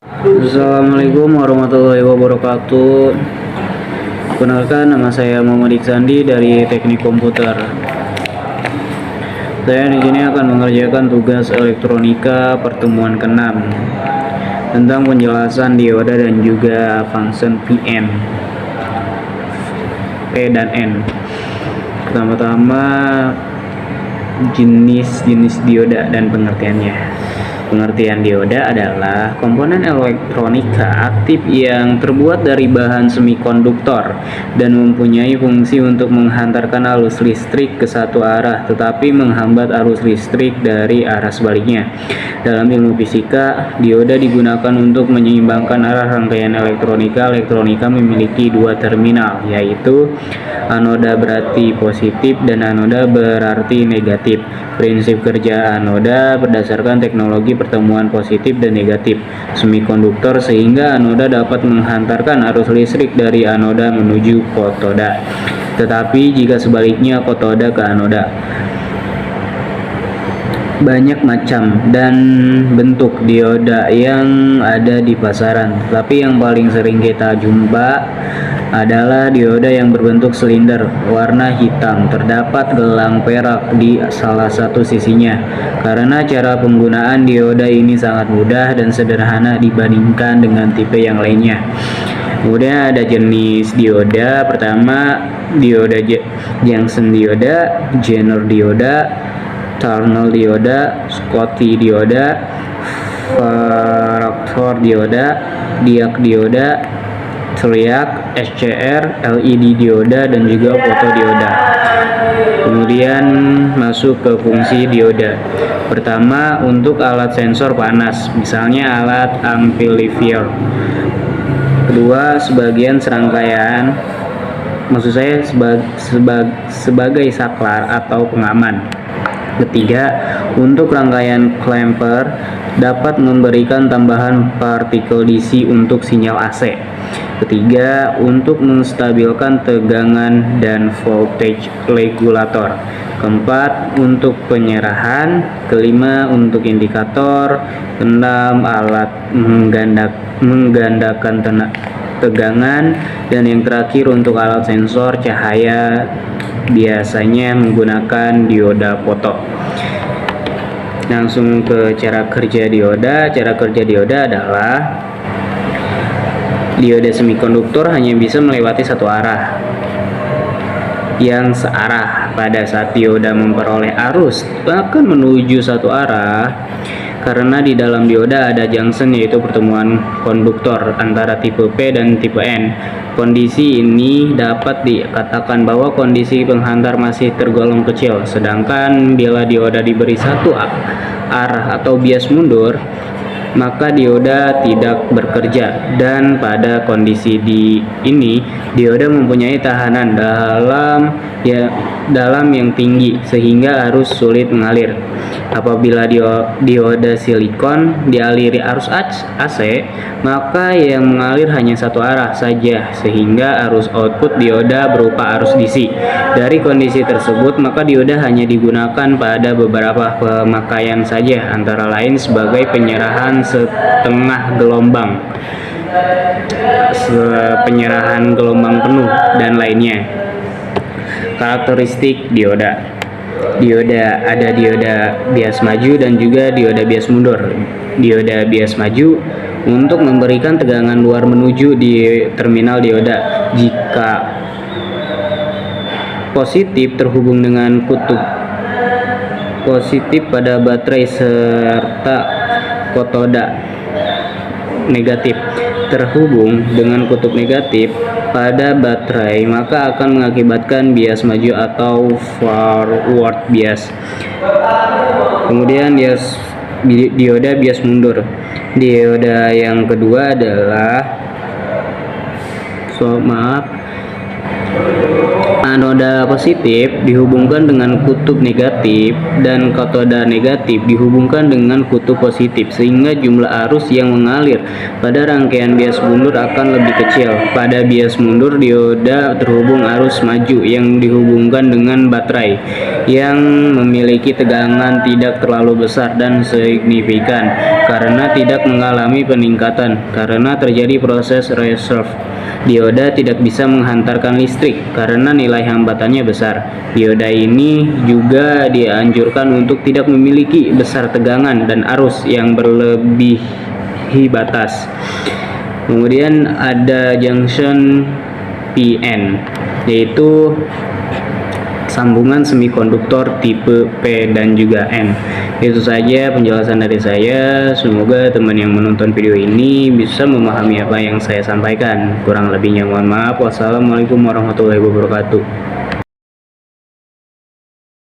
Assalamualaikum warahmatullahi wabarakatuh. Perkenalkan, nama saya Muhammad Iksandi dari Teknik Komputer. Saya di sini akan mengerjakan tugas elektronika pertemuan ke-6 tentang penjelasan dioda dan juga function PN, P dan N. Pertama-tama jenis dioda dan pengertiannya. Pengertian dioda adalah komponen elektronika aktif yang terbuat dari bahan semikonduktor dan mempunyai fungsi untuk menghantarkan arus listrik ke satu arah tetapi menghambat arus listrik dari arah sebaliknya. Dalam ilmu fisika, dioda digunakan untuk menyeimbangkan arah rangkaian elektronika. Elektronika memiliki dua terminal, yaitu anoda berarti positif dan anoda berarti negatif. Prinsip kerja anoda berdasarkan teknologi pertemuan positif dan negatif semikonduktor sehingga anoda dapat menghantarkan arus listrik dari anoda menuju katoda. Tetapi jika sebaliknya katoda ke anoda. Banyak macam dan bentuk dioda yang ada di pasaran, tetapi yang paling sering kita jumpa adalah dioda yang berbentuk silinder warna hitam, terdapat gelang perak di salah satu sisinya. Karena cara penggunaan dioda ini sangat mudah dan sederhana dibandingkan dengan tipe yang lainnya. Kemudian ada jenis dioda. Pertama, dioda junction dioda, Zener dioda, Thornell dioda, Schottky dioda, Varactor dioda, Diag dioda, Triac, SCR, LED dioda, dan juga fotodioda. Kemudian masuk ke fungsi dioda. Pertama, untuk alat sensor panas, misalnya alat amplifier. Kedua, sebagian serangkaian, maksud saya sebagai saklar atau pengaman. Ketiga, untuk rangkaian clamper dapat memberikan tambahan partikel DC untuk sinyal AC. Ketiga, untuk menstabilkan tegangan dan voltage regulator. Keempat, untuk penyerahan. Kelima, untuk indikator. Keenam, alat menggandakan tegangan. Dan yang terakhir, untuk alat sensor cahaya, biasanya menggunakan dioda foto. Langsung ke cara kerja dioda. Cara kerja dioda adalah dioda semikonduktor hanya bisa melewati satu arah yang searah. Pada saat dioda memperoleh arus akan menuju satu arah, karena di dalam dioda ada junction, yaitu pertemuan konduktor antara tipe P dan tipe N. Kondisi ini dapat dikatakan bahwa kondisi penghantar masih tergolong kecil, sedangkan bila dioda diberi satu arah atau bias mundur, maka dioda tidak bekerja. Dan pada kondisi ini dioda mempunyai tahanan dalam yang tinggi sehingga arus sulit mengalir. Apabila dioda silikon dialiri arus AC, maka yang mengalir hanya satu arah saja sehingga arus output dioda berupa arus DC. Dari kondisi tersebut, maka dioda hanya digunakan pada beberapa pemakaian saja, antara lain sebagai penyerahan setengah gelombang, penyerahan gelombang penuh, dan lainnya. Karakteristik dioda. Ada dioda bias maju dan juga dioda bias mundur. Dioda bias maju untuk memberikan tegangan luar menuju di terminal dioda. Jika positif terhubung dengan kutub positif pada baterai serta katoda negatif terhubung dengan kutub negatif pada baterai, maka akan mengakibatkan bias maju atau forward bias. Kemudian dioda bias mundur. Dioda yang kedua adalah Anoda positif dihubungkan dengan kutub negatif dan katoda negatif dihubungkan dengan kutub positif, sehingga jumlah arus yang mengalir pada rangkaian bias mundur akan lebih kecil. Pada bias mundur dioda terhubung arus maju yang dihubungkan dengan baterai yang memiliki tegangan tidak terlalu besar dan signifikan karena tidak mengalami peningkatan karena terjadi proses reserve. Dioda tidak bisa menghantarkan listrik karena nilai hambatannya besar. Dioda ini juga dianjurkan untuk tidak memiliki besar tegangan dan arus yang berlebihi batas. Kemudian ada junction PN, yaitu sambungan semikonduktor tipe P dan juga N. Itu saja penjelasan dari saya. Semoga teman yang menonton video ini bisa memahami apa yang saya sampaikan. Kurang lebihnya mohon maaf. Wassalamualaikum warahmatullahi wabarakatuh.